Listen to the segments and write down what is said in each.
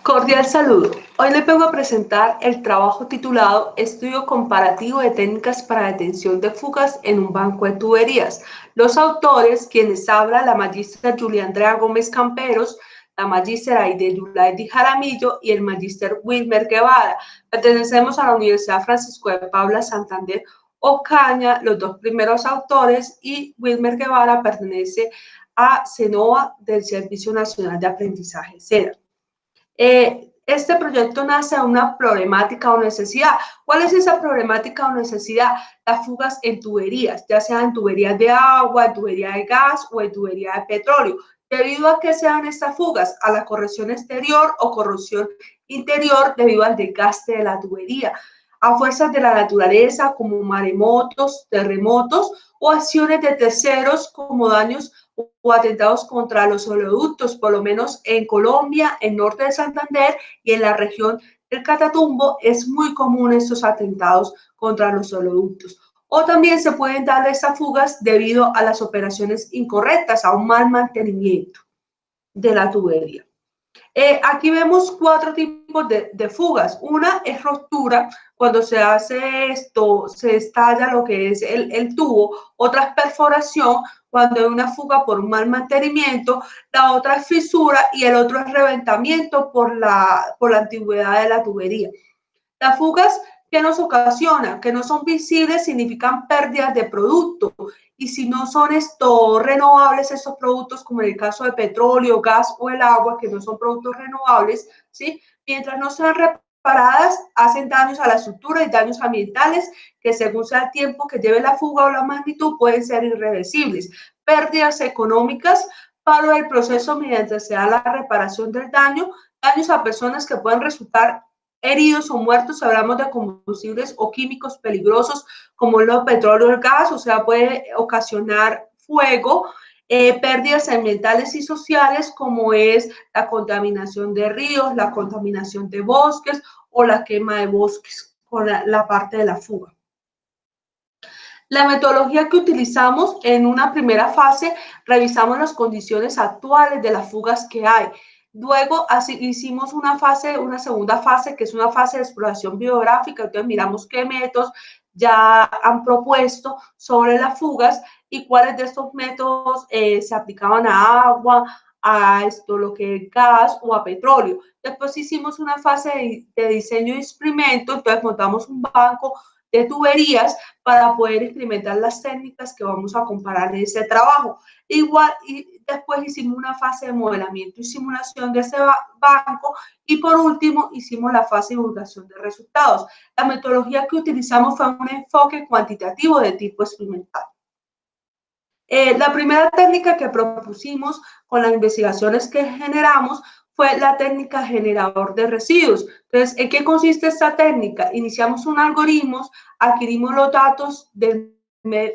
Cordial saludo. Hoy les vengo a presentar el trabajo titulado Estudio comparativo de técnicas para detención de fugas en un banco de tuberías. Los autores, quienes hablan, la magíster Julia Andrea Gómez Camperos, la magíster Aide Yulaidi Jaramillo y el magíster Wilmer Guevara. Pertenecemos a la Universidad Francisco de Paula Santander Ocaña, los dos primeros autores, y Wilmer Guevara pertenece a CENOA del Servicio Nacional de Aprendizaje, SENA. Este proyecto nace de una problemática o necesidad. ¿Cuál es esa problemática o necesidad? Las fugas en tuberías, ya sean en tuberías de agua, en tubería de gas o en tubería de petróleo. ¿Debido a qué se dan estas fugas? A la corrosión exterior o corrosión interior debido al desgaste de la tubería, a fuerzas de la naturaleza como maremotos, terremotos o acciones de terceros como daños o atentados contra los oleoductos, por lo menos en Colombia, en norte de Santander y en la región del Catatumbo es muy común estos atentados contra los oleoductos. O también se pueden dar estas fugas debido a las operaciones incorrectas, a un mal mantenimiento de la tubería. Aquí vemos cuatro tipos de fugas. Una es ruptura, cuando se hace esto, se estalla lo que es el tubo. Otra es perforación, cuando hay una fuga por un mal mantenimiento. La otra es fisura y el otro es reventamiento por la antigüedad de la tubería. Las fugas que nos ocasionan, que no son visibles, significan pérdidas de producto. Y si no son renovables estos productos, como en el caso de petróleo, gas o el agua, que no son productos renovables, ¿sí? Mientras no sean reparadas, hacen daños a la estructura y daños ambientales que según sea el tiempo que lleve la fuga o la magnitud pueden ser irreversibles. Pérdidas económicas, paro del proceso mediante sea la reparación del daño, daños a personas que pueden resultar heridos o muertos. Hablamos de combustibles o químicos peligrosos como el petróleo o el gas, o sea, puede ocasionar fuego, pérdidas ambientales y sociales como es la contaminación de ríos, la contaminación de bosques o la quema de bosques con la parte de la fuga. La metodología que utilizamos en una primera fase, revisamos las condiciones actuales de las fugas que hay. Luego hicimos una segunda fase, que es una fase de exploración biográfica. Entonces miramos qué métodos ya han propuesto sobre las fugas y cuáles de estos métodos se aplicaban a agua, a lo que es gas o a petróleo. Después hicimos una fase de diseño de experimento. Entonces montamos un banco de tuberías para poder experimentar las técnicas que vamos a comparar en ese trabajo. Igual, y después hicimos una fase de modelamiento y simulación de ese banco y por último hicimos la fase de divulgación de resultados. La metodología que utilizamos fue un enfoque cuantitativo de tipo experimental. La primera técnica que propusimos con las investigaciones que generamos fue la técnica generador de residuos. Entonces, ¿en qué consiste esta técnica? Iniciamos un algoritmo, adquirimos los datos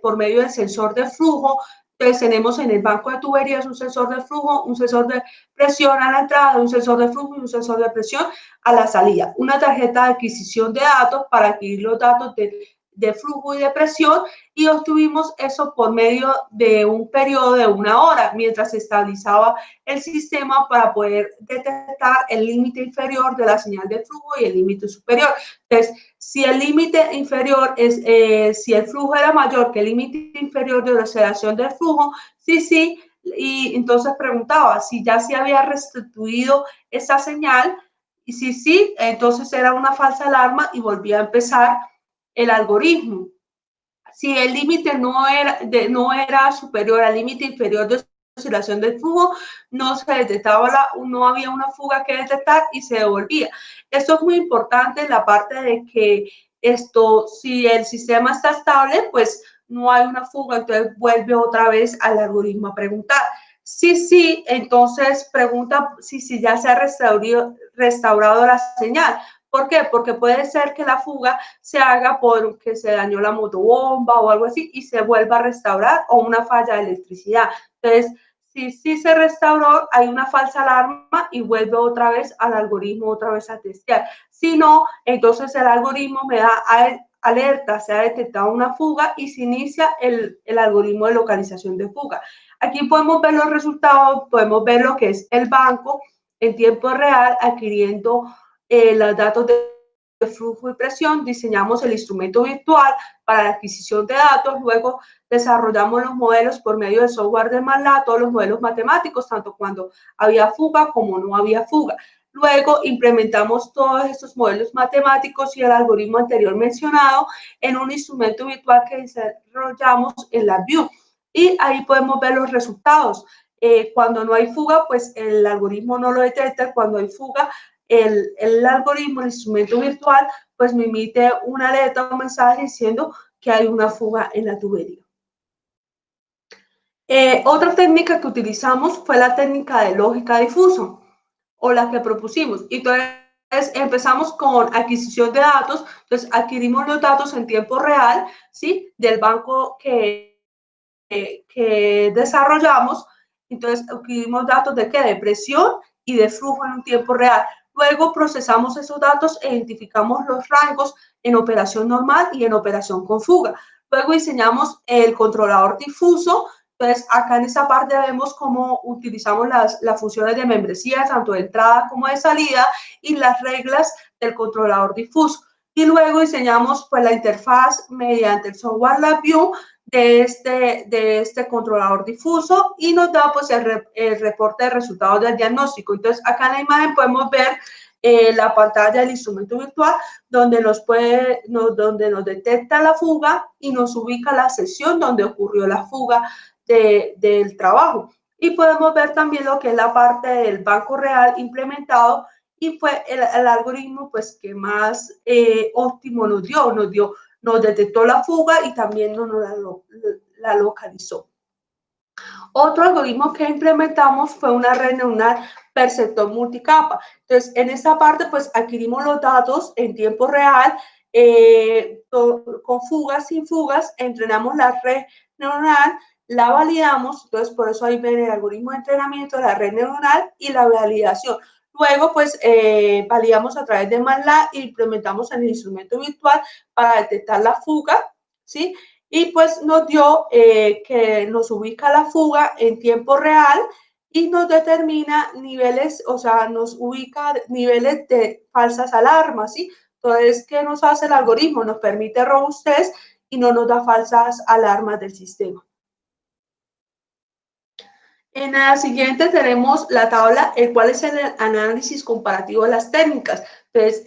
por medio del sensor de flujo. Entonces, tenemos en el banco de tuberías un sensor de flujo, un sensor de presión a la entrada, un sensor de flujo y un sensor de presión a la salida. Una tarjeta de adquisición de datos para adquirir los datos de flujo y de presión, y obtuvimos eso por medio de un periodo de 1 hora, mientras se estabilizaba el sistema para poder detectar el límite inferior de la señal de flujo y el límite superior. Entonces, si el límite inferior si el flujo era mayor que el límite inferior de la oscilación del flujo, sí, y entonces preguntaba si ya se había restituido esa señal, y si sí, entonces era una falsa alarma y volvía a empezar el algoritmo. Si el límite no era superior al límite inferior de oscilación del flujo, no se detectaba, no había una fuga que detectar y se devolvía. Esto es muy importante en la parte de que si el sistema está estable, pues no hay una fuga, entonces vuelve otra vez al algoritmo a preguntar. Sí, entonces pregunta si ya se ha restaurado la señal. ¿Por qué? Porque puede ser que la fuga se haga porque se dañó la motobomba o algo así y se vuelva a restaurar, o una falla de electricidad. Entonces, si se restauró, hay una falsa alarma y vuelve otra vez al algoritmo, otra vez a testear. Si no, entonces el algoritmo me da alerta, se ha detectado una fuga y se inicia el algoritmo de localización de fuga. Aquí podemos ver los resultados, podemos ver lo que es el banco en tiempo real, adquiriendo los datos de flujo y presión. Diseñamos el instrumento virtual para la adquisición de datos, luego desarrollamos los modelos por medio del software de MATLAB, todos los modelos matemáticos, tanto cuando había fuga como no había fuga. Luego implementamos todos estos modelos matemáticos y el algoritmo anterior mencionado en un instrumento virtual que desarrollamos en LabVIEW. Y ahí podemos ver los resultados. Cuando no hay fuga, pues el algoritmo no lo detecta. Cuando hay fuga, el algoritmo, el instrumento virtual, pues me emite una alerta, un mensaje diciendo que hay una fuga en la tubería. Otra técnica que utilizamos fue la técnica de lógica difuso, o la que propusimos. Entonces, empezamos con adquisición de datos. Entonces, adquirimos los datos en tiempo real, ¿sí? Del banco que desarrollamos. Entonces, adquirimos datos de qué? De presión y de flujo en un tiempo real. Luego procesamos esos datos e identificamos los rangos en operación normal y en operación con fuga. Luego diseñamos el controlador difuso. Entonces, acá en esta parte vemos cómo utilizamos las funciones de membresía, tanto de entrada como de salida, y las reglas del controlador difuso. Y luego diseñamos pues la interfaz mediante el software LabVIEW de este controlador difuso y nos da pues el reporte de resultados del diagnóstico. Entonces, acá en la imagen podemos ver la pantalla del instrumento virtual donde donde nos detecta la fuga y nos ubica la sesión donde ocurrió la fuga del trabajo. Y podemos ver también lo que es la parte del banco real implementado y fue el algoritmo pues que más óptimo nos detectó la fuga y también nos la localizó. Otro algoritmo que implementamos fue una red neuronal perceptor multicapa. Entonces, en esta parte, pues adquirimos los datos en tiempo real, con fugas, sin fugas, entrenamos la red neuronal, la validamos, entonces por eso ahí ven el algoritmo de entrenamiento, la red neuronal y la validación. Luego, pues, validamos a través de MATLAB e implementamos en el instrumento virtual para detectar la fuga, ¿sí? Y pues nos dio que nos ubica la fuga en tiempo real y nos determina niveles, o sea, nos ubica niveles de falsas alarmas, ¿sí? Entonces, ¿qué nos hace el algoritmo? Nos permite robustez y no nos da falsas alarmas del sistema. En la siguiente tenemos la tabla, el cual es el análisis comparativo de las técnicas. Entonces,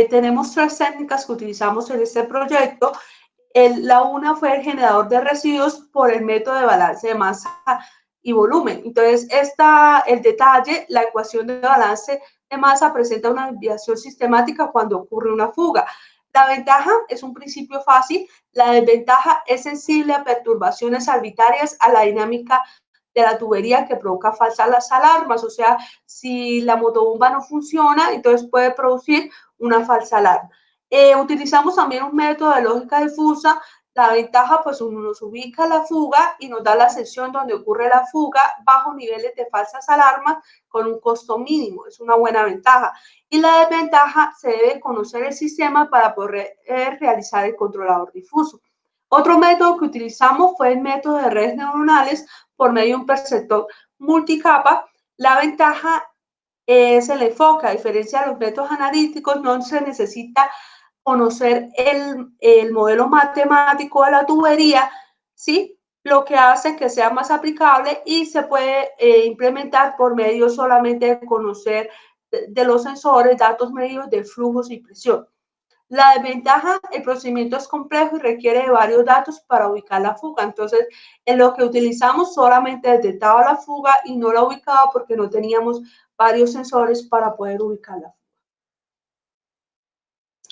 tenemos 3 técnicas que utilizamos en este proyecto. La una fue el generador de residuos por el método de balance de masa y volumen. Entonces, el detalle, la ecuación de balance de masa presenta una desviación sistemática cuando ocurre una fuga. La ventaja es un principio fácil, la desventaja es sensible a perturbaciones arbitrarias a la dinámica de la tubería que provoca falsas alarmas, o sea, si la motobomba no funciona, entonces puede producir una falsa alarma. Utilizamos también un método de lógica difusa. La ventaja, pues uno nos ubica la fuga y nos da la sección donde ocurre la fuga bajo niveles de falsas alarmas con un costo mínimo. Es una buena ventaja. Y la desventaja, se debe conocer el sistema para poder realizar el controlador difuso. Otro método que utilizamos fue el método de redes neuronales por medio de un perceptor multicapa. La ventaja es el enfoque. A diferencia de los métodos analíticos, no se necesita conocer el modelo matemático de la tubería, ¿sí? Lo que hace que sea más aplicable y se puede implementar por medio solamente de conocer de los sensores, datos medios de flujos y presión. La desventaja, el procedimiento es complejo y requiere de varios datos para ubicar la fuga. Entonces, en lo que utilizamos solamente detectaba la fuga y no la ubicaba porque no teníamos varios sensores para poder ubicarla.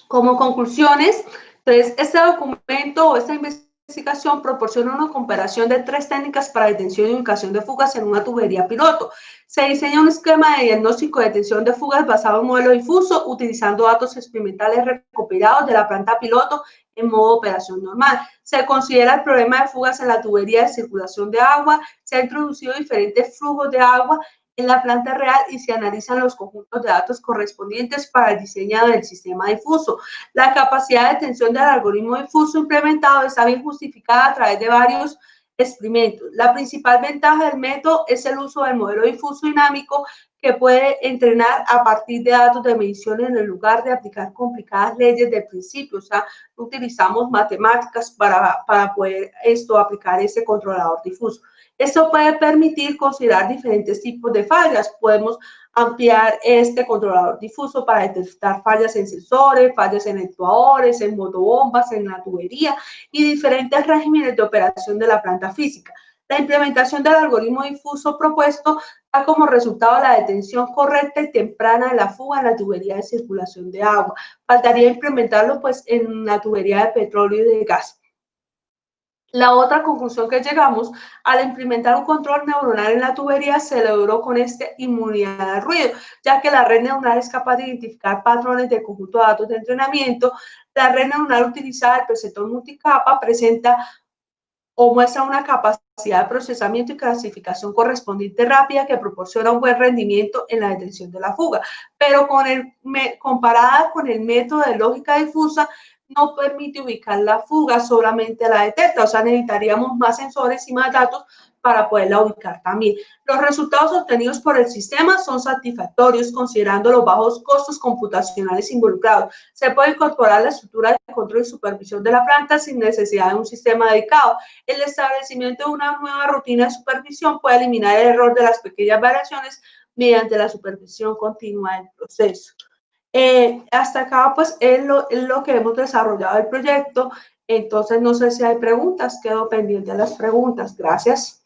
Como conclusiones, entonces, este documento o esta investigación proporciona una comparación de 3 técnicas para detención y ubicación de fugas en una tubería piloto. Se diseña un esquema de diagnóstico de detención de fugas basado en un modelo difuso, utilizando datos experimentales recopilados de la planta piloto en modo operación normal. Se considera el problema de fugas en la tubería de circulación de agua, se han introducido diferentes flujos de agua en la planta real y se analizan los conjuntos de datos correspondientes para el diseño del sistema difuso. La capacidad de detención del algoritmo difuso implementado está bien justificada a través de varios experimentos. La principal ventaja del método es el uso del modelo difuso dinámico que puede entrenar a partir de datos de medición en lugar de aplicar complicadas leyes de principio. O sea, utilizamos matemáticas para poder aplicar ese controlador difuso. Esto puede permitir considerar diferentes tipos de fallas. Podemos ampliar este controlador difuso para detectar fallas en sensores, fallas en actuadores, en motobombas, en la tubería y diferentes regímenes de operación de la planta física. La implementación del algoritmo difuso propuesto da como resultado la detención correcta y temprana de la fuga en la tubería de circulación de agua. Faltaría implementarlo pues en la tubería de petróleo y de gas. La otra conclusión que llegamos, al implementar un control neuronal en la tubería, se logró con inmunidad al ruido, ya que la red neuronal es capaz de identificar patrones de conjunto de datos de entrenamiento. La red neuronal utilizada, el preceptor multicapa, presenta o muestra una capacidad de procesamiento y clasificación correspondiente rápida que proporciona un buen rendimiento en la detención de la fuga, pero comparada con el método de lógica difusa, no permite ubicar la fuga, solamente la detecta, o sea, necesitaríamos más sensores y más datos para poderla ubicar también. Los resultados obtenidos por el sistema son satisfactorios considerando los bajos costos computacionales involucrados. Se puede incorporar la estructura de control y supervisión de la planta sin necesidad de un sistema dedicado. El establecimiento de una nueva rutina de supervisión puede eliminar el error de las pequeñas variaciones mediante la supervisión continua del proceso. Hasta acá, pues, es lo que hemos desarrollado el proyecto. Entonces, no sé si hay preguntas. Quedo pendiente de las preguntas. Gracias.